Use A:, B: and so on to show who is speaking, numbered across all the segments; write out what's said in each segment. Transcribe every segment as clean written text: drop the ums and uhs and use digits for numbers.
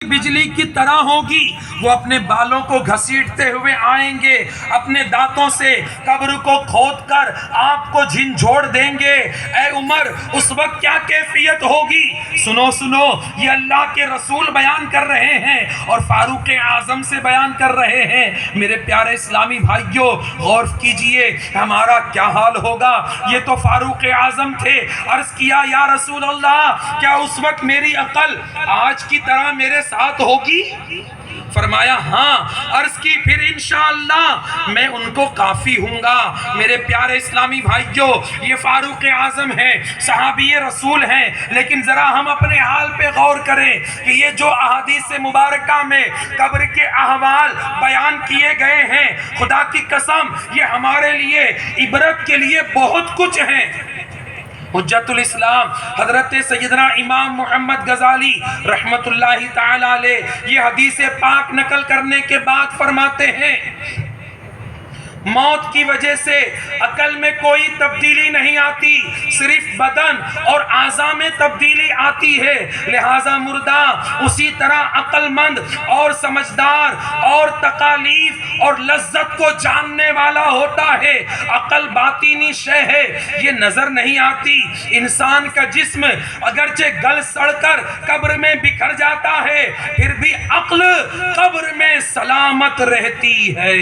A: بجلی کی طرح ہوگی، وہ اپنے بالوں کو گھسیٹتے ہوئے آئیں گے، اپنے دانتوں سے قبر کو کھود کر آپ کو جھنجھوڑ دیں گے۔ اے عمر، اس وقت کیا کیفیت ہوگی؟ سنو سنو، یہ اللہ کے رسول بیان کر رہے ہیں اور فاروق اعظم سے بیان کر رہے ہیں۔ میرے پیارے اسلامی بھائیوں، غور کیجئے ہمارا کیا حال ہوگا۔ یہ تو فاروق اعظم تھے۔ عرض کیا یا رسول اللہ، کیا اس وقت میری عقل آج کی طرح میرے ساتھ ہوگی؟ فرمایا ہاں۔ عرض کی پھر انشاءاللہ میں ان کو کافی ہوں گا۔ میرے پیارے اسلامی بھائیوں، یہ فاروق اعظم ہیں، صحابی رسول ہیں، لیکن ذرا ہم اپنے حال پہ غور کریں کہ یہ جو احادیث مبارکہ میں قبر کے احوال بیان کیے گئے ہیں، خدا کی قسم یہ ہمارے لیے عبرت کے لیے بہت کچھ ہیں۔ حجت الاسلام حضرت سیدنا امام محمد غزالی رحمت اللہ تعالی علیہ یہ حدیث پاک نقل کرنے کے بعد فرماتے ہیں، موت کی وجہ سے عقل میں کوئی تبدیلی نہیں آتی، صرف بدن اور اعضاء میں تبدیلی آتی ہے۔ لہٰذا مردہ اسی طرح عقل مند اور سمجھدار اور تکالیف اور لذت کو جاننے والا ہوتا ہے۔ عقل باطنی شے ہے، یہ نظر نہیں آتی۔ انسان کا جسم اگرچہ گل سڑ کر قبر میں بکھر جاتا ہے، پھر بھی عقل قبر میں سلامت رہتی ہے۔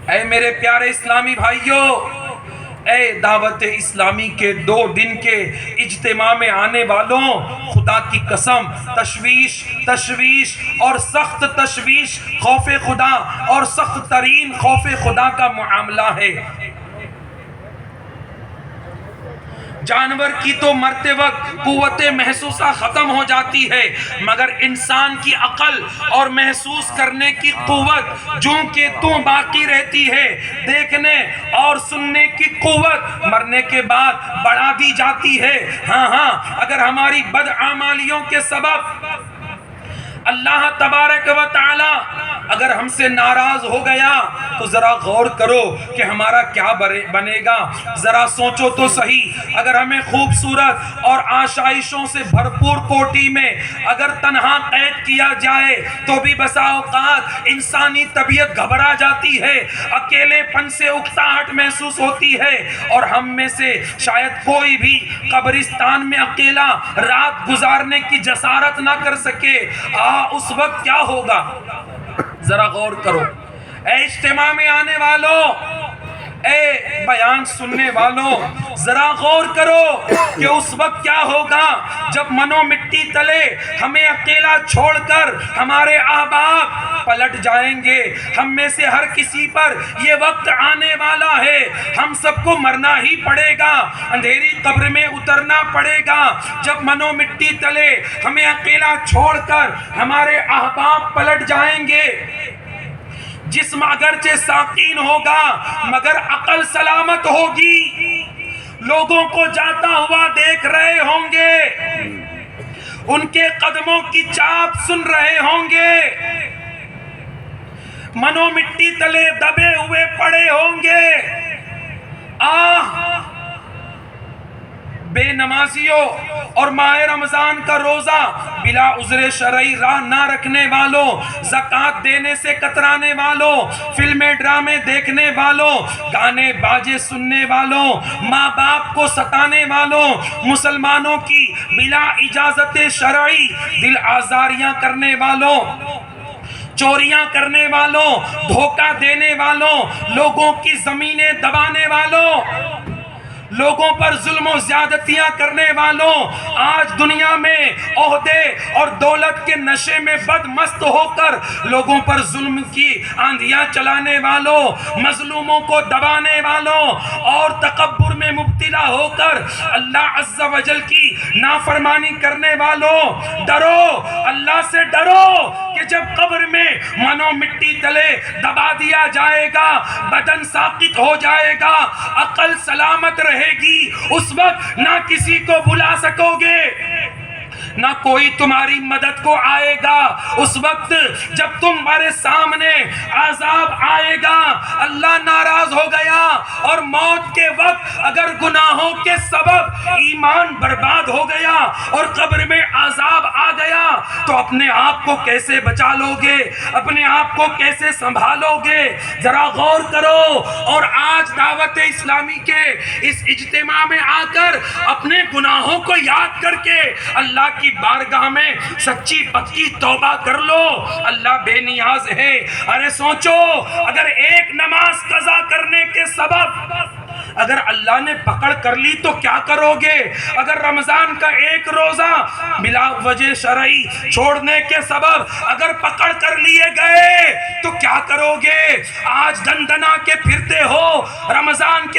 A: اے میرے پیارے اسلامی بھائیوں، اے دعوت اسلامی کے 2 دن کے اجتماع میں آنے والوں، خدا کی قسم تشویش اور سخت تشویش خوف خدا اور سخت ترین خوف خدا کا معاملہ ہے۔ جانور کی تو مرتے وقت قوت محسوسہ ختم ہو جاتی ہے، مگر انسان کی عقل اور محسوس کرنے کی قوت جوں کہ توں باقی رہتی ہے۔ دیکھنے اور سننے کی قوت مرنے کے بعد بڑھا دی جاتی ہے۔ ہاں اگر ہماری بدعمالیوں کے سبب اللہ تبارک و تعالی اگر ہم سے ناراض ہو گیا تو ذرا غور کرو کہ ہمارا کیا بنے گا۔ ذرا سوچو تو صحیح، اگر ہمیں خوبصورت اور آشائشوں سے بھرپور کوٹھی میں اگر تنہا قید کیا جائے تو بھی بسا اوقات انسانی طبیعت گھبرا جاتی ہے، اکیلے پن سے اکتاہٹ محسوس ہوتی ہے، اور ہم میں سے شاید کوئی بھی قبرستان میں اکیلا رات گزارنے کی جسارت نہ کر سکے۔ اس وقت کیا ہوگا؟ ذرا غور کرو۔ اے اجتماع میں آنے والوں، اے بیان سننے والوں، ذرا غور کرو کہ اس وقت کیا ہوگا جب منو مٹی تلے ہمیں اکیلا چھوڑ کر ہمارے احباب پلٹ جائیں گے۔ ہم میں سے ہر کسی پر یہ وقت آنے والا ہے، ہم سب کو مرنا ہی پڑے گا، اندھیری قبر میں اترنا پڑے گا۔ جب منو مٹی تلے ہمیں اکیلا چھوڑ کر ہمارے احباب پلٹ جائیں گے، جسم اگرچہ ساکین ہوگا مگر عقل سلامت ہوگی۔ لوگوں کو جاتا ہوا دیکھ رہے ہوں گے، ان کے قدموں کی چاپ سن رہے ہوں گے، منو مٹی تلے دبے ہوئے پڑے ہوں گے۔ بے نمازیوں اور ماہ رمضان کا روزہ بلا عذر شرعی راہ نہ رکھنے والوں، زکوٰۃ دینے سے کترانے والوں، فلمیں ڈرامے دیکھنے والوں، گانے باجے سننے والوں، ماں باپ کو ستانے والوں، مسلمانوں کی بلا اجازت شرعی دل آزاریاں کرنے والوں، چوریاں کرنے والوں، دھوکہ دینے والوں، لوگوں کی زمینیں دبانے والوں، لوگوں پر ظلم و زیادتیاں کرنے والوں، آج دنیا میں عہدے اور دولت کے نشے میں بد مست ہو کر لوگوں پر ظلم کی آندھیاں چلانے والوں، مظلوموں کو دبانے والوں اور تکبر میں مبتلا ہو کر اللہ عز و جل کی نافرمانی کرنے والوں، ڈرو، اللہ سے ڈرو کہ جب قبر میں منو مٹی تلے دبا دیا جائے گا، بدن ساقط ہو جائے گا، عقل سلامت رہے گی، اس وقت نہ کسی کو بلا سکو گے، نہ کوئی تمہاری مدد کو آئے گا۔ اس وقت جب تمہارے سامنے عذاب آئے گا، اللہ ناراض ہو گیا اور موت کے وقت اگر گناہوں کے سبب ایمان برباد ہو گیا اور قبر میں عذاب آ گیا، تو اپنے آپ کو کیسے بچا لو گے، اپنے آپ کو کیسے سنبھالو گے؟ ذرا غور کرو۔ اور آج دعوت اسلامی کے اس اجتماع میں آ کر اپنے گناہوں کو یاد کر کے اللہ کی بارگاہ میں سچی پکی توبہ کر لو۔ اللہ بے نیاز ہے۔ ارے سوچو، اگر ایک نماز قضا کرنے کے سبب اگر اللہ نے پکڑ کر لی تو کیا کرو گے؟ اگر رمضان کا ایک روزہ بلا وجہ شرعی چھوڑنے کے سبب اگر پکڑ کر لیے گئے تو کیا کرو گے؟ آج دندنا کے پھرتے ہو رمضان کے